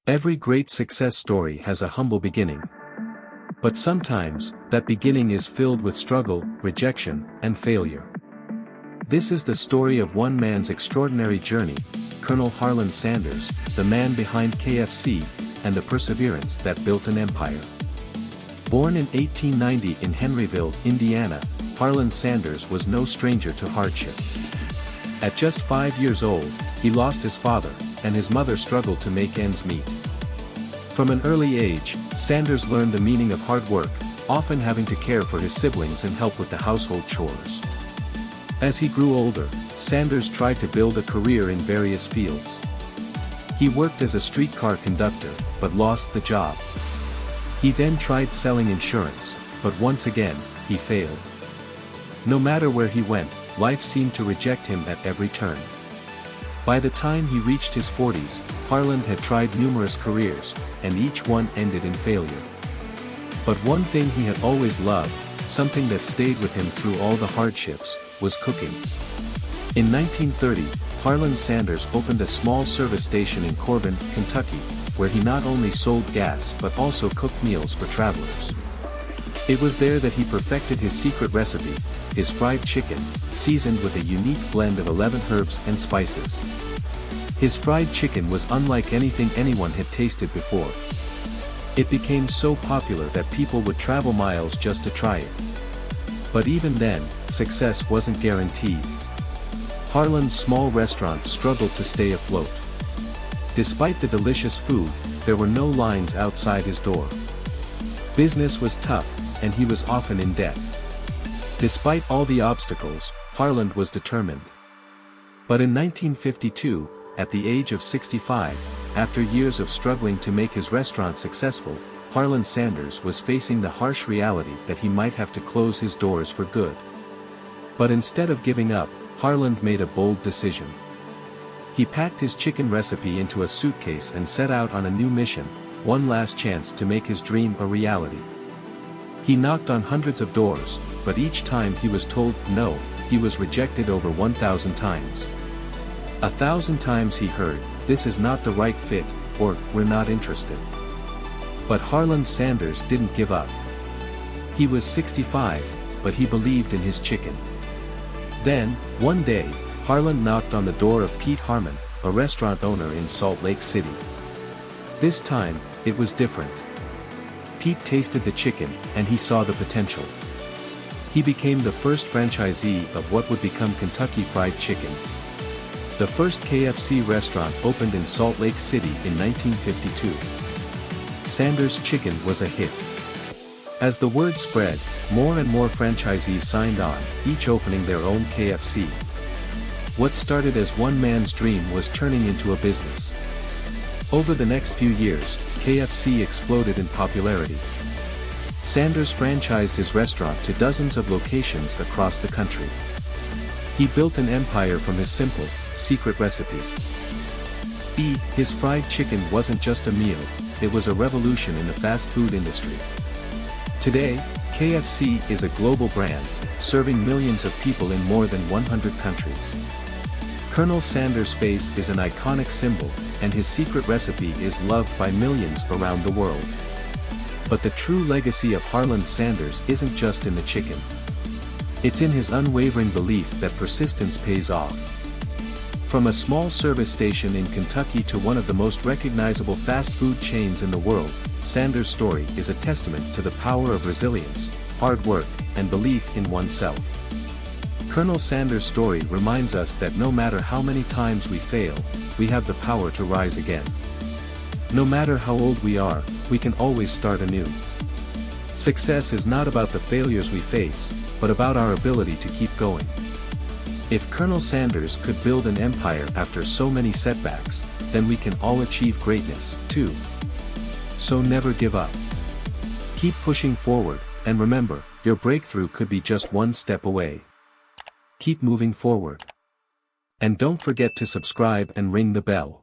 Every great success story has a humble beginning. But sometimes, that beginning is filled with struggle, rejection, and failure. This is the story of one man's extraordinary journey, Colonel Harland Sanders, the man behind KFC, and the perseverance that built an empire. Born in 1890 in Henryville, Indiana, Harland Sanders was no stranger to hardship. At just 5 years old, he lost his father, and his mother struggled to make ends meet. From an early age, Sanders learned the meaning of hard work, often having to care for his siblings and help with the household chores. As he grew older, Sanders tried to build a career in various fields. He worked as a streetcar conductor, but lost the job. He then tried selling insurance, but once again, he failed. No matter where he went, life seemed to reject him at every turn. By the time he reached his 40s, Harland had tried numerous careers, and each one ended in failure. But one thing he had always loved, something that stayed with him through all the hardships, was cooking. In 1930, Harland Sanders opened a small service station in Corbin, Kentucky, where he not only sold gas but also cooked meals for travelers. It was there that he perfected his secret recipe, his fried chicken, seasoned with a unique blend of 11 herbs and spices. His fried chicken was unlike anything anyone had tasted before. It became so popular that people would travel miles just to try it. But even then, success wasn't guaranteed. Harland's small restaurant struggled to stay afloat. Despite the delicious food, there were no lines outside his door. Business was tough, and he was often in debt. Despite all the obstacles, Harland was determined. But in 1952, at the age of 65, after years of struggling to make his restaurant successful, Harland Sanders was facing the harsh reality that he might have to close his doors for good. But instead of giving up, Harland made a bold decision. He packed his chicken recipe into a suitcase and set out on a new mission, one last chance to make his dream a reality. He knocked on hundreds of doors, but each time he was told no, he was rejected over 1,000 times. 1,000 times he heard, "This is not the right fit," or "We're not interested." But Harland Sanders didn't give up. He was 65, but he believed in his chicken. Then, one day, Harland knocked on the door of Pete Harmon, a restaurant owner in Salt Lake City. This time, it was different. Pete tasted the chicken, and he saw the potential. He became the first franchisee of what would become Kentucky Fried Chicken. The first KFC restaurant opened in Salt Lake City in 1952. Sanders' Chicken was a hit. As the word spread, more and more franchisees signed on, each opening their own KFC. What started as one man's dream was turning into a business. Over the next few years, KFC exploded in popularity. Sanders franchised his restaurant to dozens of locations across the country. He built an empire from his simple, secret recipe. His fried chicken wasn't just a meal, it was a revolution in the fast food industry. Today, KFC is a global brand, serving millions of people in more than 100 countries. Colonel Sanders' face is an iconic symbol, and his secret recipe is loved by millions around the world. But the true legacy of Harland Sanders isn't just in the chicken. It's in his unwavering belief that persistence pays off. From a small service station in Kentucky to one of the most recognizable fast food chains in the world, Sanders' story is a testament to the power of resilience, hard work, and belief in oneself. Colonel Sanders' story reminds us that no matter how many times we fail, we have the power to rise again. No matter how old we are, we can always start anew. Success is not about the failures we face, but about our ability to keep going. If Colonel Sanders could build an empire after so many setbacks, then we can all achieve greatness, too. So never give up. Keep pushing forward, and remember, your breakthrough could be just one step away. Keep moving forward. And don't forget to subscribe and ring the bell.